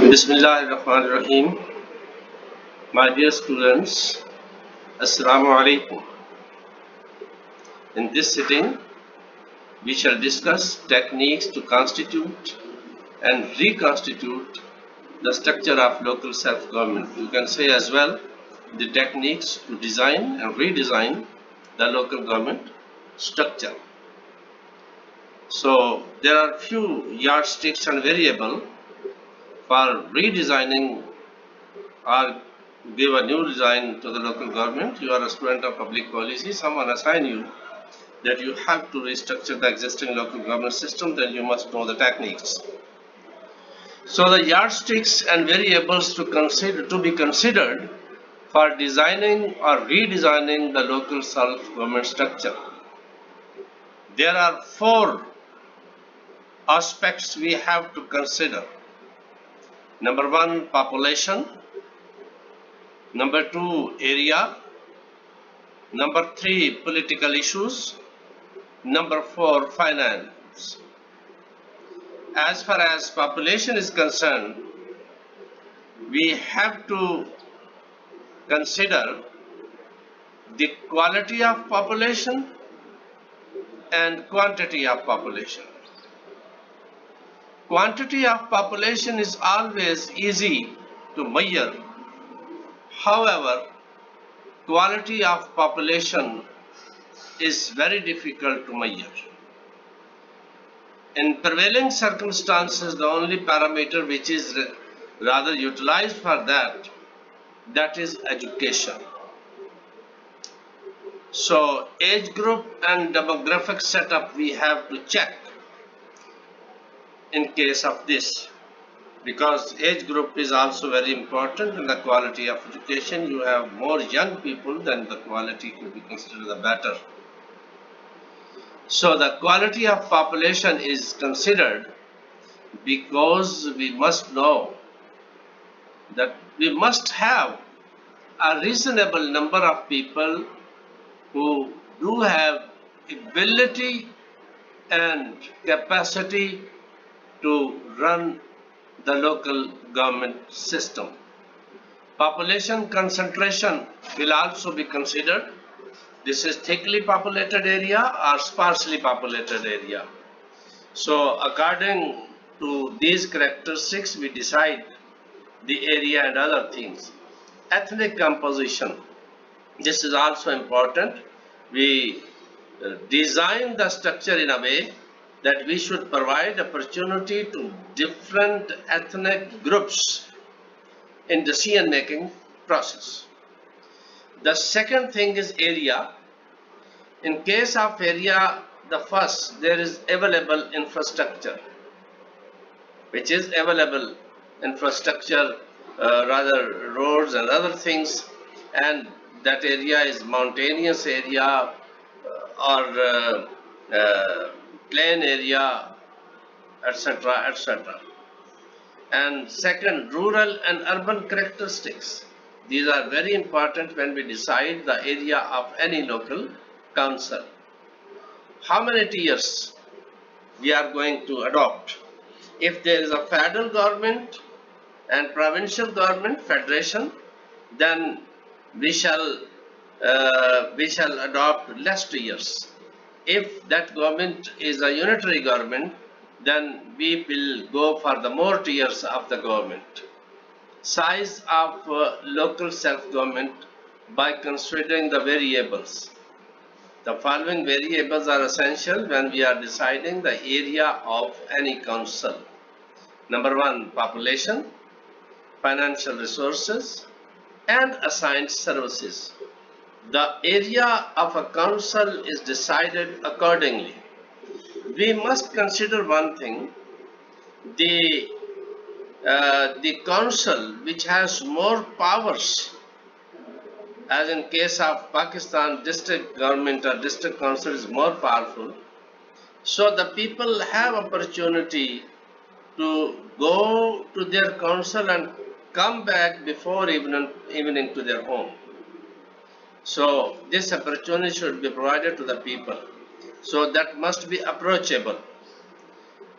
Bismillahirrahmanirrahim. My dear students, Assalamu alaikum. In this sitting, we shall discuss techniques to constitute and reconstitute the structure of local self-government. You can say as well the techniques to design and redesign the local government structure. So there are few yardsticks and variables for redesigning or give a new design to the local government. You are a student of public policy, someone assign you that you have to restructure the existing local government system, then you must know the techniques. So the yardsticks and variables to be considered for designing or redesigning the local self-government structure. There are four aspects we have to consider. Number one, population. Number two, area. Number three, political issues. Number four, finance. As far as population is concerned, we have to consider the quality of population and quantity of population. Quantity of population is always easy to measure. However, quality of population is very difficult to measure. In prevailing circumstances, the only parameter which is rather utilized for that is education. So age group and demographic setup we have to check in case of this, because age group is also very important in the quality of education. You have more young people, then the quality could be considered the better. So the quality of population is considered because we must know that we must have a reasonable number of people who do have ability and capacity to run the local government system. Population concentration will also be considered. This is thickly populated area or sparsely populated area. So according to these characteristics, we decide the area and other things. Ethnic composition. This is also important. We design the structure in a way that we should provide opportunity to different ethnic groups in decision making process. The second thing is area. In case of area, the first, there is available infrastructure, which is available infrastructure, rather roads and other things, and that area is mountainous area or plain area, etc., etc. And second, rural and urban characteristics. These are very important when we decide the area of any local council. How many tiers we are going to adopt? If there is a federal government and provincial government, federation, then we shall adopt less tiers. If that government is a unitary government, then we will go for the more tiers of the government. Size of local self-government by considering the variables. The following variables are essential when we are deciding the area of any council. Number one, population, financial resources, and assigned services. The area of a council is decided accordingly. We must consider one thing, the council which has more powers, as in case of Pakistan, district government or district council is more powerful. So the people have opportunity to go to their council and come back before evening to their home. So this opportunity should be provided to the people. So that must be approachable.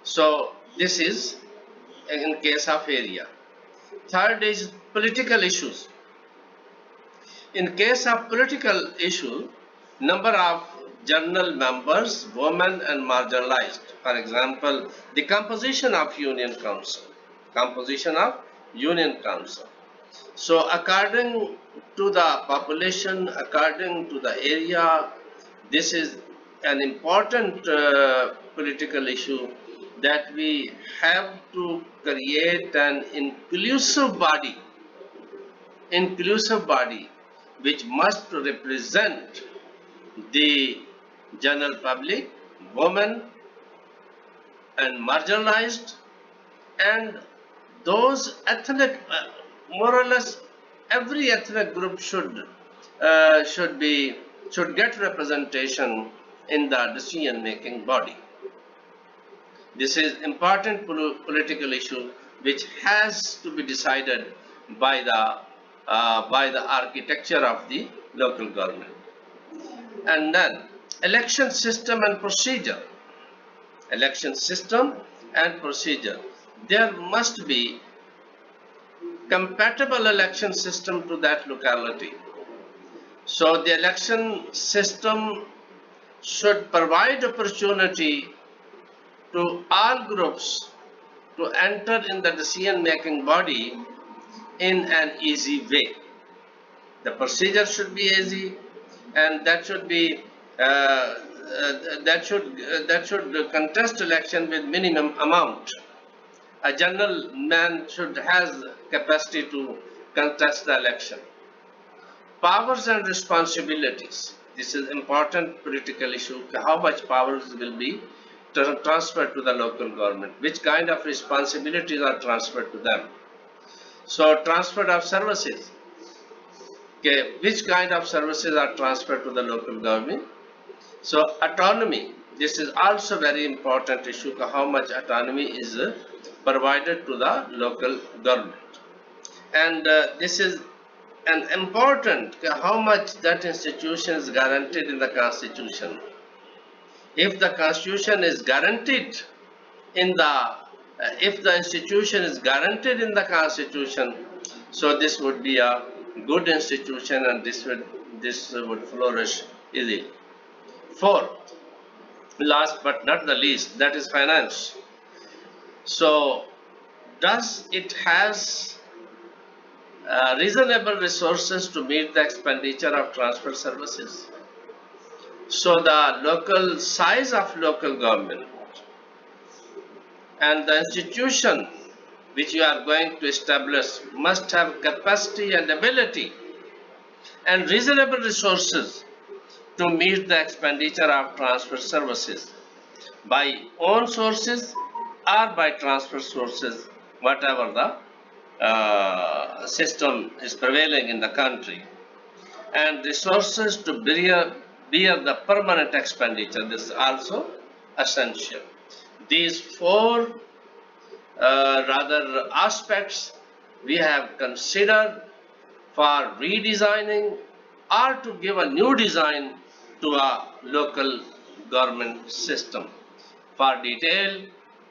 So this is in case of area. Third is political issues. In case of political issue, number of general members, women and marginalized. For example, the composition of union council. Composition of union council. So according to the population, according to the area, this is an important political issue that we have to create an inclusive body which must represent the general public, women and marginalized, and those ethnic, more or less every ethnic group should get representation in the decision making body. This is important political issue which has to be decided by the architecture of the local government. And then election system and procedure. Election system and procedure. There must be compatible election system to that locality. So the election system should provide opportunity to all groups to enter in the decision making body in an easy way. The procedure should be easy, and that should be that should contest election with minimum amount. A general man should has capacity to contest the election. Powers and responsibilities. This is important political issue. How much powers will be transferred to the local government? Which kind of responsibilities are transferred to them? So transfer of services. Okay, which kind of services are transferred to the local government? So autonomy. This is also very important issue. How much autonomy is provided to the local government? And this is an important how much that institution is guaranteed in the constitution. If the constitution is guaranteed in the if the institution is guaranteed in the constitution, so this would be a good institution and this would flourish easily. Fourth, last but not the least, that is finance. So does it has reasonable resources to meet the expenditure of transfer services? So the local size of local government and the institution which you are going to establish must have capacity and ability and reasonable resources to meet the expenditure of transfer services by own sources or by transfer sources, whatever the system is prevailing in the country, and resources to bear the permanent expenditure. This is also essential. These four rather aspects we have considered for redesigning or to give a new design to a local government system. For detail,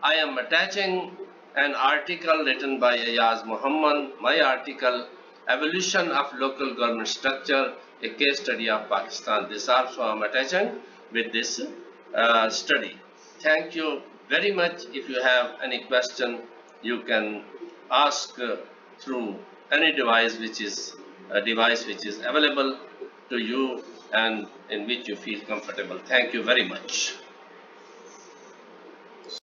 I am attaching an article written by Ayaz Muhammad, my article, Evolution of Local Government Structure, a case study of Pakistan. This also I am attaching with this study. Thank you very much. If you have any question, you can ask through any device which is available to you and in which you feel comfortable. Thank you very much.